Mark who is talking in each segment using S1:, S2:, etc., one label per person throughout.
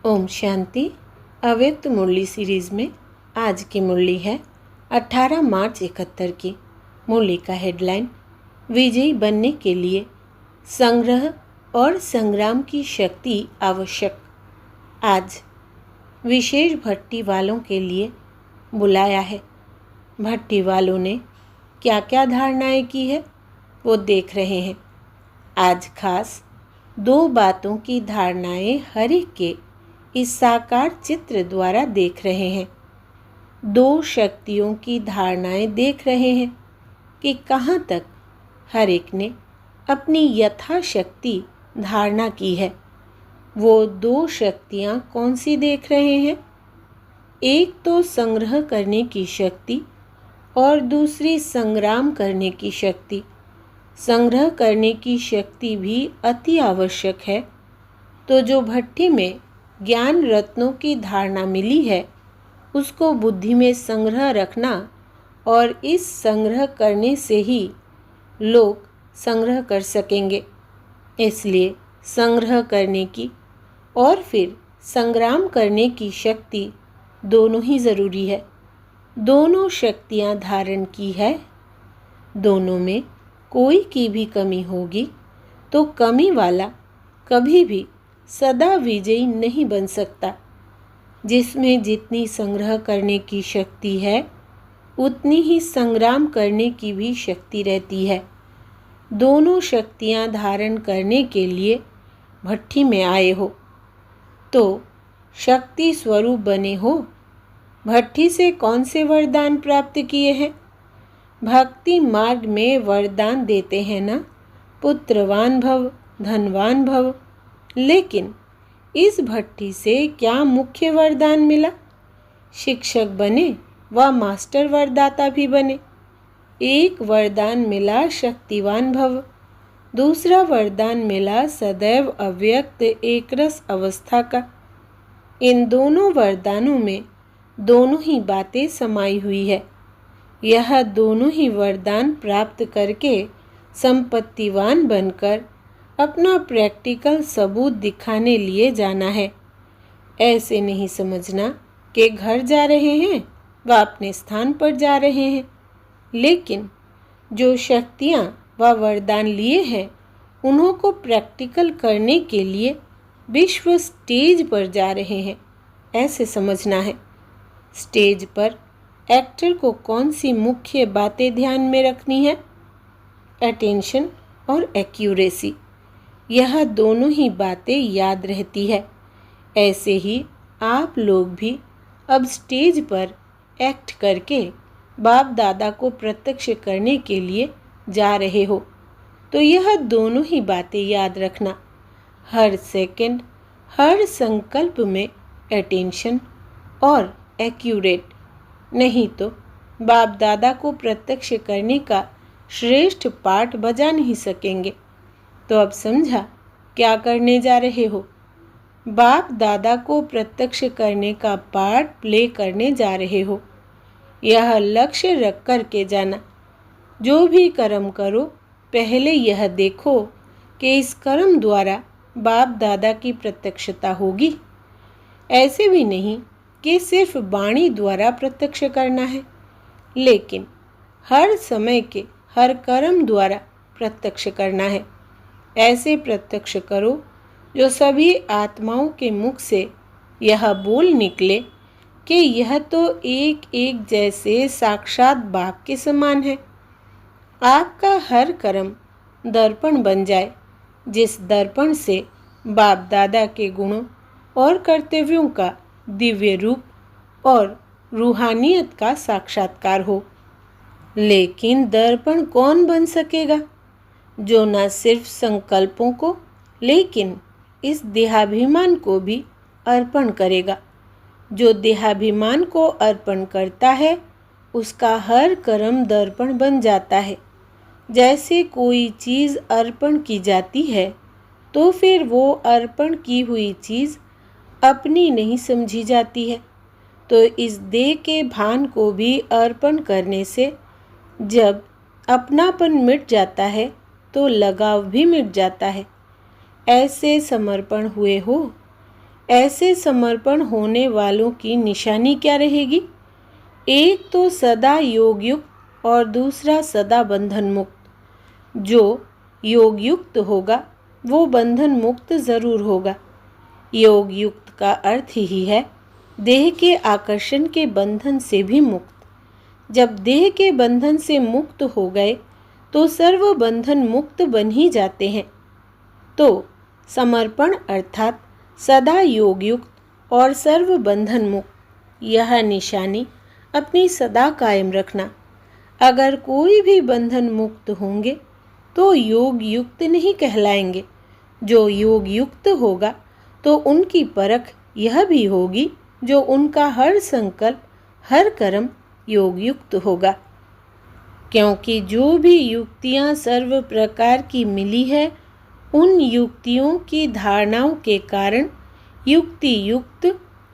S1: ओम शांति। अव्यक्त मुरली सीरीज़ में आज की मुरली है 18 मार्च 71 की। मुरली का हेडलाइन विजयी बनने के लिए संग्रह और संग्राम की शक्ति आवश्यक। आज विशेष भट्टी वालों के लिए बुलाया है। भट्टी वालों ने क्या क्या धारणाएं की है वो देख रहे हैं। आज खास 2 बातों की धारणाएं हर एक के इस साकार चित्र द्वारा देख रहे हैं। 2 शक्तियों की धारणाएं देख रहे हैं कि कहाँ तक हर एक ने अपनी यथाशक्ति धारणा की है। वो 2 शक्तियाँ कौन सी देख रहे हैं? एक तो संग्रह करने की शक्ति और दूसरी संग्राम करने की शक्ति। संग्रह करने की शक्ति भी अति आवश्यक है। तो जो भट्टी में ज्ञान रत्नों की धारणा मिली है उसको बुद्धि में संग्रह रखना, और इस संग्रह करने से ही लोग संग्रह कर सकेंगे। इसलिए संग्रह करने की और फिर संग्राम करने की शक्ति दोनों ही ज़रूरी है। दोनों शक्तियाँ धारण की है। दोनों में कोई की भी कमी होगी तो कमी वाला कभी भी सदा विजयी नहीं बन सकता। जिसमें जितनी संग्रह करने की शक्ति है उतनी ही संग्राम करने की भी शक्ति रहती है। दोनों शक्तियाँ धारण करने के लिए भट्टी में आए हो तो शक्ति स्वरूप बने हो। भट्टी से कौन से वरदान प्राप्त किए हैं? भक्ति मार्ग में वरदान देते हैं ना, पुत्रवान भव, धनवान भव। लेकिन इस भट्टी से क्या मुख्य वरदान मिला? शिक्षक बने व मास्टर वरदाता भी बने। एक वरदान मिला शक्तिवान भव, दूसरा वरदान मिला सदैव अव्यक्त एकरस अवस्था का। इन दोनों वरदानों में दोनों ही बातें समाई हुई है। यह दोनों ही वरदान प्राप्त करके संपत्तिवान बनकर अपना प्रैक्टिकल सबूत दिखाने लिए जाना है। ऐसे नहीं समझना कि घर जा रहे हैं व अपने स्थान पर जा रहे हैं। लेकिन जो शक्तियाँ व वरदान लिए हैं उन्हों को प्रैक्टिकल करने के लिए विश्व स्टेज पर जा रहे हैं, ऐसे समझना है। स्टेज पर एक्टर को कौन सी मुख्य बातें ध्यान में रखनी है? अटेंशन और एक्यूरेसी। यह दोनों ही बातें याद रहती है। ऐसे ही आप लोग भी अब स्टेज पर एक्ट करके बाप दादा को प्रत्यक्ष करने के लिए जा रहे हो तो यह दोनों ही बातें याद रखना। हर सेकंड, हर संकल्प में अटेंशन और एक्यूरेट, नहीं तो बाप दादा को प्रत्यक्ष करने का श्रेष्ठ पाठ बजा नहीं सकेंगे। तो अब समझा क्या करने जा रहे हो? बाप दादा को प्रत्यक्ष करने का पार्ट प्ले करने जा रहे हो। यह लक्ष्य रख कर के जाना। जो भी कर्म करो पहले यह देखो कि इस कर्म द्वारा बाप दादा की प्रत्यक्षता होगी। ऐसे भी नहीं कि सिर्फ वाणी द्वारा प्रत्यक्ष करना है, लेकिन हर समय के हर कर्म द्वारा प्रत्यक्ष करना है। ऐसे प्रत्यक्ष करो जो सभी आत्माओं के मुख से यह बोल निकले कि यह तो एक एक जैसे साक्षात बाप के समान है। आपका हर कर्म दर्पण बन जाए, जिस दर्पण से बाप दादा के गुणों और कर्तव्यों का दिव्य रूप और रूहानियत का साक्षात्कार हो। लेकिन दर्पण कौन बन सकेगा? जो न सिर्फ संकल्पों को लेकिन इस देहाभिमान को भी अर्पण करेगा। जो देहाभिमान को अर्पण करता है उसका हर कर्म दर्पण बन जाता है। जैसे कोई चीज़ अर्पण की जाती है तो फिर वो अर्पण की हुई चीज़ अपनी नहीं समझी जाती है। तो इस देह के भान को भी अर्पण करने से जब अपनापन मिट जाता है तो लगाव भी मिट जाता है। ऐसे समर्पण हुए हो ऐसे समर्पण होने वालों की निशानी क्या रहेगी? एक तो सदा योग युक्त और दूसरा सदा बंधन मुक्त। जो योग युक्त होगा वो बंधन मुक्त ज़रूर होगा। योग युक्त का अर्थ ही है देह के आकर्षण के बंधन से भी मुक्त। जब देह के बंधन से मुक्त हो गए तो सर्व बंधन मुक्त बन ही जाते हैं। तो समर्पण अर्थात सदा योग युक्त और सर्व बंधन मुक्त, यह निशानी अपनी सदा कायम रखना। अगर कोई भी बंधन मुक्त होंगे तो योग युक्त नहीं कहलाएंगे। जो योग युक्त होगा तो उनकी परख यह भी होगी जो उनका हर संकल्प हर कर्म योग युक्त होगा। क्योंकि जो भी युक्तियाँ सर्व प्रकार की मिली है उन युक्तियों की धारणाओं के कारण युक्ति युक्त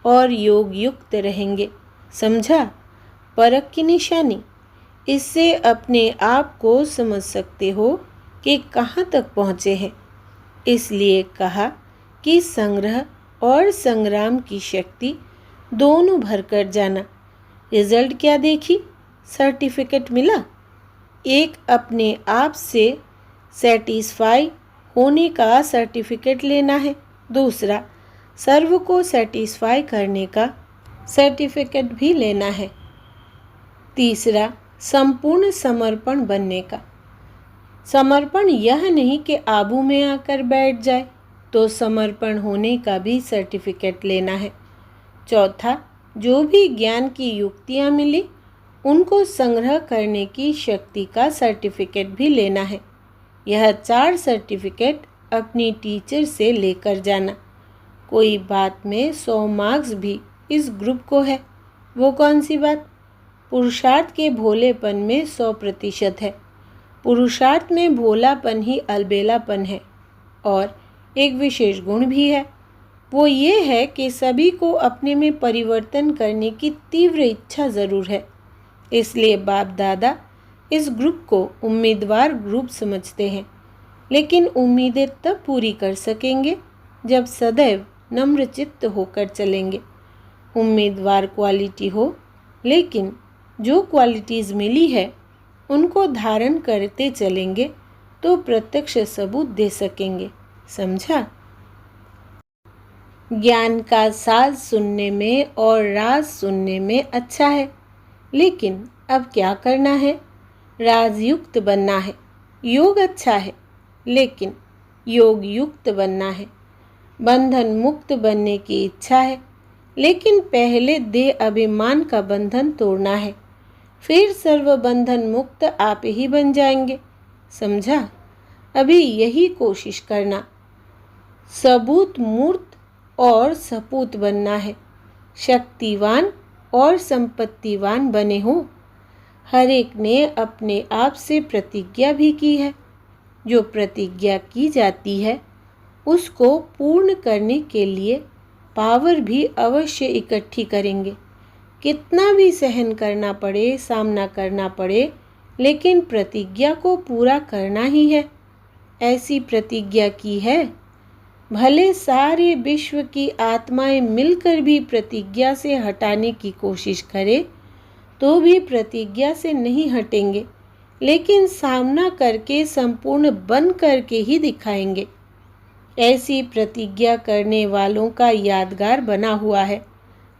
S1: और योग युक्त रहेंगे। समझा? परख की निशानी। इससे अपने आप को समझ सकते हो कि कहाँ तक पहुँचे हैं। इसलिए कहा कि संग्रह और संग्राम की शक्ति दोनों भरकर जाना। रिजल्ट क्या देखी? सर्टिफिकेट मिला। एक अपने आप से सेटिस्फाई होने का सर्टिफिकेट लेना है, दूसरा सर्व को सेटिस्फाई करने का सर्टिफिकेट भी लेना है, तीसरा संपूर्ण समर्पण बनने का। समर्पण यह नहीं कि आबू में आकर बैठ जाए, तो समर्पण होने का भी सर्टिफिकेट लेना है। चौथा, जो भी ज्ञान की युक्तियाँ मिली उनको संग्रह करने की शक्ति का सर्टिफिकेट भी लेना है। यह 4 सर्टिफिकेट अपनी टीचर से लेकर जाना। कोई बात में 100 मार्क्स भी इस ग्रुप को है। वो कौन सी बात? पुरुषार्थ के भोलेपन में 100% है। पुरुषार्थ में भोलापन ही अलबेलापन है। और एक विशेष गुण भी है, वो ये है कि सभी को अपने में परिवर्तन करने की तीव्र इच्छा ज़रूर है। इसलिए बाप दादा इस ग्रुप को उम्मीदवार ग्रुप समझते हैं। लेकिन उम्मीदें तब पूरी कर सकेंगे जब सदैव नम्र चित्त होकर चलेंगे। उम्मीदवार क्वालिटी हो, लेकिन जो क्वालिटीज़ मिली है उनको धारण करते चलेंगे तो प्रत्यक्ष सबूत दे सकेंगे। समझा? ज्ञान का साज सुनने में और राज सुनने में अच्छा है, लेकिन अब क्या करना है? राजयुक्त बनना है। योग अच्छा है, लेकिन योग युक्त बनना है। बंधन मुक्त बनने की इच्छा है, लेकिन पहले देह अभिमान का बंधन तोड़ना है, फिर सर्व बंधन मुक्त आप ही बन जाएंगे। समझा? अभी यही कोशिश करना। सबूत मूर्त और सपूत बनना है। शक्तिवान और संपत्तिवान बने हो। हर एक ने अपने आप से प्रतिज्ञा भी की है। जो प्रतिज्ञा की जाती है उसको पूर्ण करने के लिए पावर भी अवश्य इकट्ठी करेंगे। कितना भी सहन करना पड़े, सामना करना पड़े, लेकिन प्रतिज्ञा को पूरा करना ही है। ऐसी प्रतिज्ञा की है। भले सारे विश्व की आत्माएं मिलकर भी प्रतिज्ञा से हटाने की कोशिश करें तो भी प्रतिज्ञा से नहीं हटेंगे, लेकिन सामना करके संपूर्ण बन करके ही दिखाएंगे। ऐसी प्रतिज्ञा करने वालों का यादगार बना हुआ है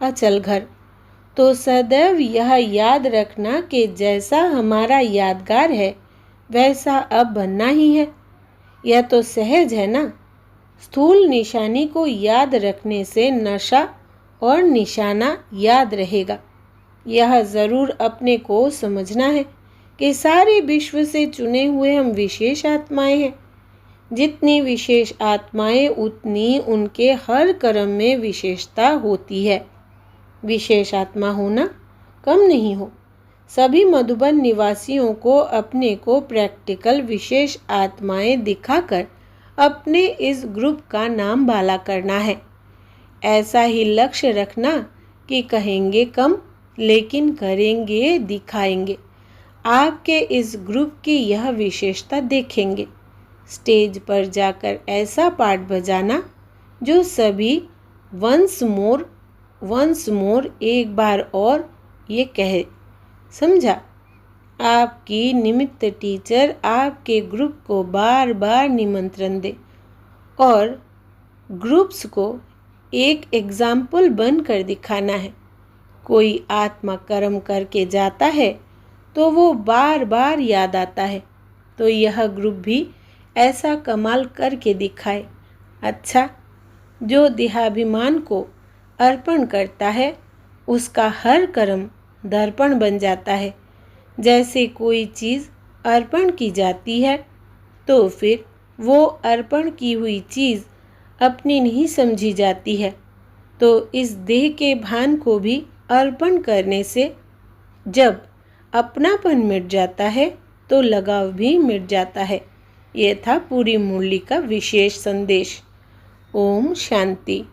S1: अचल घर। तो सदैव यह याद रखना कि जैसा हमारा यादगार है वैसा अब बनना ही है। यह तो सहज है ना। स्थूल निशानी को याद रखने से नशा और निशाना याद रहेगा। यह ज़रूर अपने को समझना है कि सारे विश्व से चुने हुए हम विशेष आत्माएं हैं। जितनी विशेष आत्माएं उतनी उनके हर कर्म में विशेषता होती है। विशेष आत्मा होना कम नहीं हो। सभी मधुबन निवासियों को अपने को प्रैक्टिकल विशेष आत्माएं दिखाकर अपने इस ग्रुप का नाम बाला करना है। ऐसा ही लक्ष्य रखना कि कहेंगे कम लेकिन करेंगे, दिखाएंगे। आपके इस ग्रुप की यह विशेषता देखेंगे। स्टेज पर जाकर ऐसा पाठ बजाना जो सभी वंस मोर एक बार और ये कहे, समझा? आपकी निमित्त टीचर आपके ग्रुप को बार बार निमंत्रण दे और ग्रुप्स को एक एग्जाम्पल बनकर दिखाना है। कोई आत्मा कर्म करके जाता है तो वो बार बार याद आता है, तो यह ग्रुप भी ऐसा कमाल करके दिखाए। अच्छा, जो देहाभिमान को अर्पण करता है उसका हर कर्म दर्पण बन जाता है। जैसे कोई चीज़ अर्पण की जाती है तो फिर वो अर्पण की हुई चीज़ अपनी नहीं समझी जाती है, तो इस देह के भान को भी अर्पण करने से जब अपनापन मिट जाता है तो लगाव भी मिट जाता है। यह था पूरी मुरली का विशेष संदेश। ओम शांति।